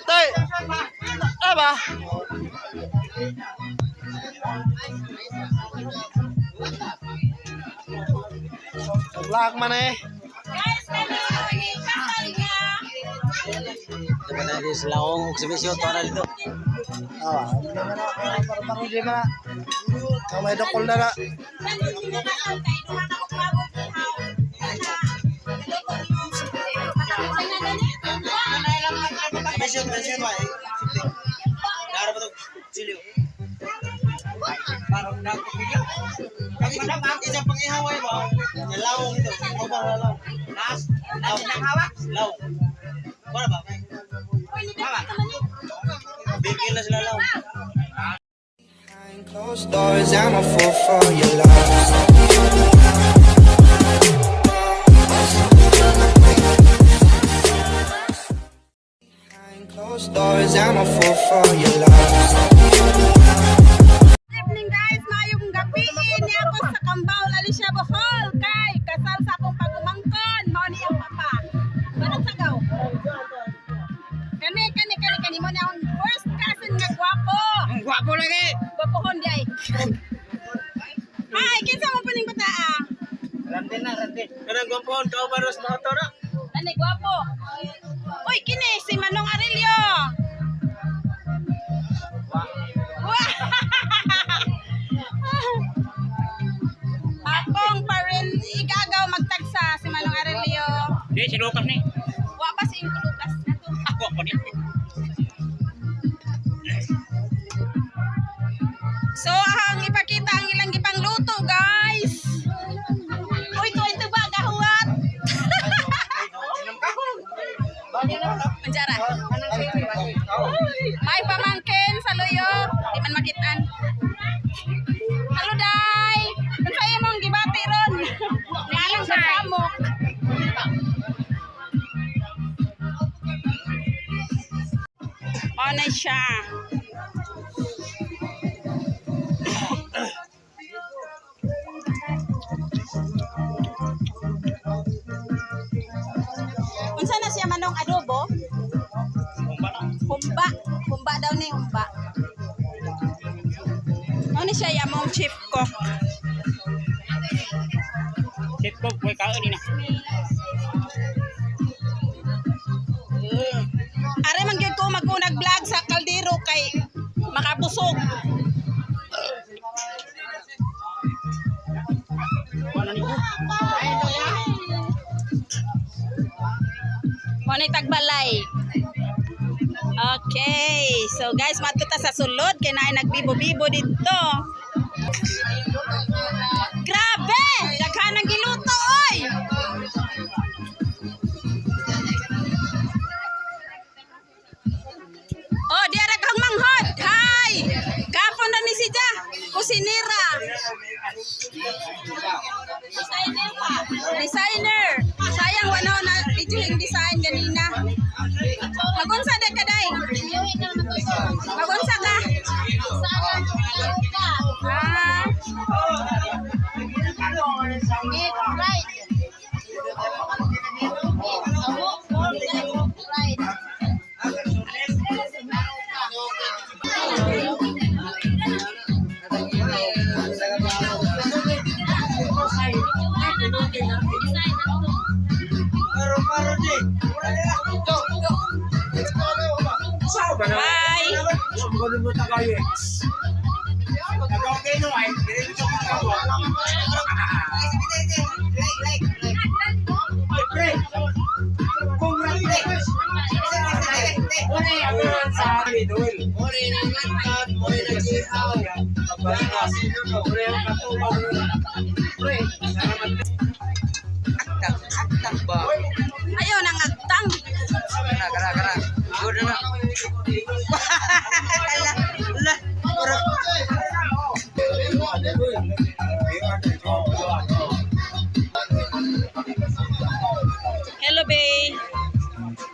Tay, apa? Vlog mana eh? Ito na rin sila akong eksibisyon to na dito. Parang di mana? May dokol na na. Eksibisyon ba eh? Dari ba ito? Siliw. Parang nagpapigil. Ang isang pang-ihaway mo, nalawang ito. Ito ba nalawang? Nas? Nas ng hawak? Lawang. Wala ba? Hawak? Bigil na sila lawang. Behind closed doors, I'm a fool for your love. Behind closed doors, I'm a fool for your love. Evening guys, mayong gabi ini ako sa Cambao, Alicia Bohol kay kasal sa akong pagumangkon mao ni ang papa. Anong sagaw? Kani mo ni akong first cousin nga gwapo. Ang gwapo lagi! Gwapohon di ay. Ay, kinsa mo pining bata ah? Randin na, randin. Kanang gwapoon, kau baros mga to na. Ani gwapo. Uy, kini si Manong Arilio. Akong parin igagaw magtagsa si Manong Arilio. Di, si Lucas ni. Wa pa si Lucas nato. Ako pa ni. So, ang ipakita ang ilang gipang luto, guys. Uy, ito ba gahuat? Manjara. May pamangkin sa luyo, di man makitaan. Hello, Day. Kung sa'yo mong gibati ron. Ngalang sa samok. O na siya. Unsa na siya manong adobo? Humba. Humba daw ni humba. Ano ni siya yamong chief cook? Chip ko, buhay kaon ni na. Are man gyud ko magkunag vlog sa kaldero kay makabusog. Money tagbalay. Okay, so guys, matuta sa sulod kay naay nagbibo-bibo dito. Grabe, daghan ang giluto oy. Oh, diara kang manghod. Hi. Kapon na ni si Ja, kusinira. Designer. Sayang wala na video yung design ganina. Magunsa de kaday. Magunsa ka. Ah. Eat right. Right. Bye. Akta. ba? Ayaw nang agtang. Kara. Good na. Ala. Murag. Hello, babe.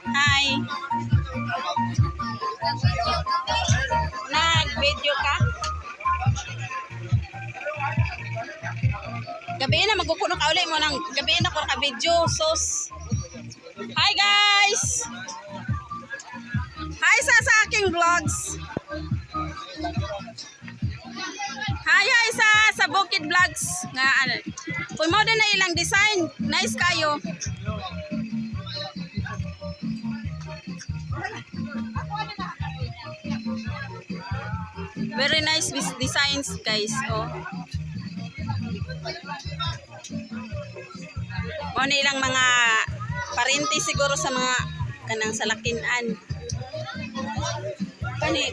Hi. Nag-video ka? Gabi na, magkukuno ka ulit mo ng gabi na ko ka-video. Sos. Hi, guys! Hi sa aking vlogs. Hi sa Bukid Vlogs. Nga, ano. Kung mo din na ilang design. Nice kayo. Very nice designs, guys. Oh. O na ilang mga parente siguro sa mga kanang salakinan. Kani.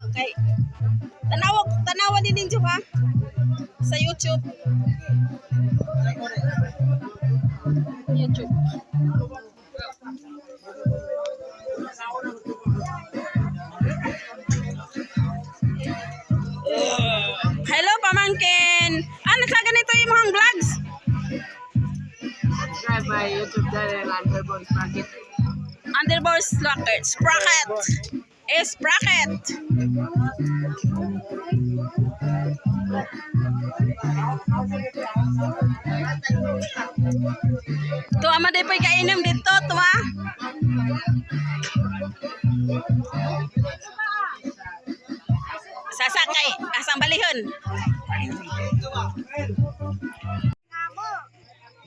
Okay. Tanawa din ninyo ha sa YouTube. Hello pamangkin. Ano sa ganito yung mga vlogs? Subscribe my YouTube channel Underborn Sprocket. Underborn Sprocket. Sprocket. Tuwa mo din po kainom dito, tuwa. Sasakay, kasang balihon.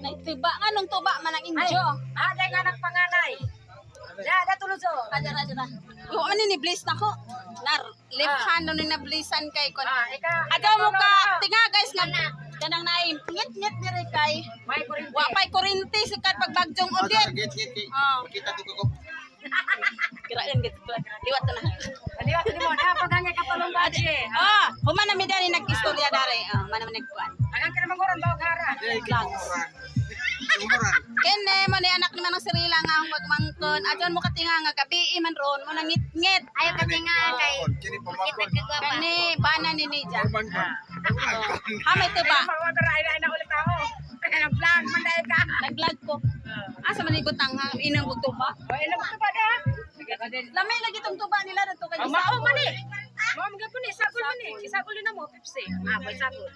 Nagtiba nga nung tuba man ang injo. Ada nga nagpanganay. Da tuluso. Ada. Yung ano ni bliss na ko. Nar left hand no ni nablisan kay kon. Ada mo ka tinga guys nga kanang naay ngit diri kay. May kurinti. Wa pay kurinti sikat pagbagyong udit. Kita tuh kok. Kirain gid liwat na. Kaliwat mo na pagangay ka palong baje. Human na mi dali nag-istorya dare. Man man nagkuan. Agang ka naman goron bawo gara. Kene man ni anak ni manang Sirila nga ang magmangkon. Adyon mo katinga nga gabi man ron mo nangit-ngit. Ayo katinga kay. Kani bana ni Nija. Ha may tuba. Ay na ulit ako. Nag-vlog man dahil ka. Nag-vlog ko. Asa man ibutang ha inang tuba. Ay lang ko ba da? Lamay lagi tong tuba nila dito kay Mao man ni. Mao mga puni sagol man ni. Isagol na mo Pepsi. May sagol.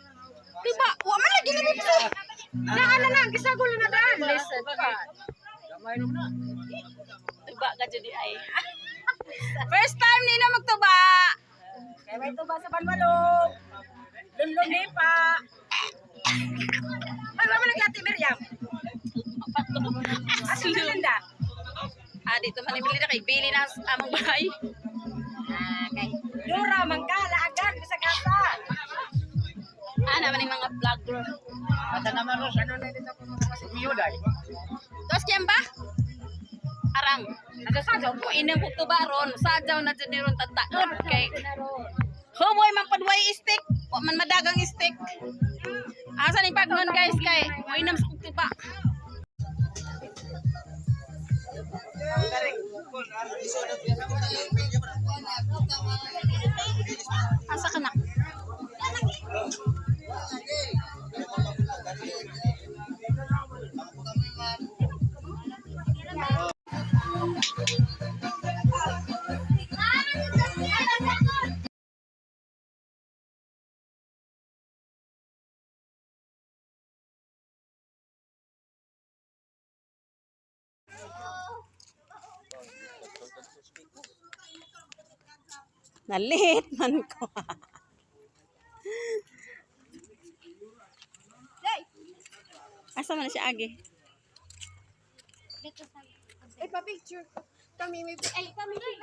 Tuba, wa man lagi ni Pepsi. Ano lang isagol na daan. Listen pa. Tuba ka jud ay. First time ni na magtuba. Kaya may tuba sa Banmalog. Lunlun ni pa. Ay, wala lagi Ate Miriam. Asin Linda. Dito man ibili na kay Billy na among bahay. Kay Dura mangkala agad sa kasa. Naman yung mga vlogger. Ada nama lo ano na dito ko kasi miyuday. Tapos kyan ba? Arang. Nagsasadyaw ko inang tuba ron. Sadyaw na dyan ron tataod kay humoy man padway stick. Wa man madagang stick. Asa ni pagnon guys kay mo inam sa tuba. Asa ka na? Nalit man ko. Asa man si Agi? Ay, pa-picture. Kami may... Ay, kami may...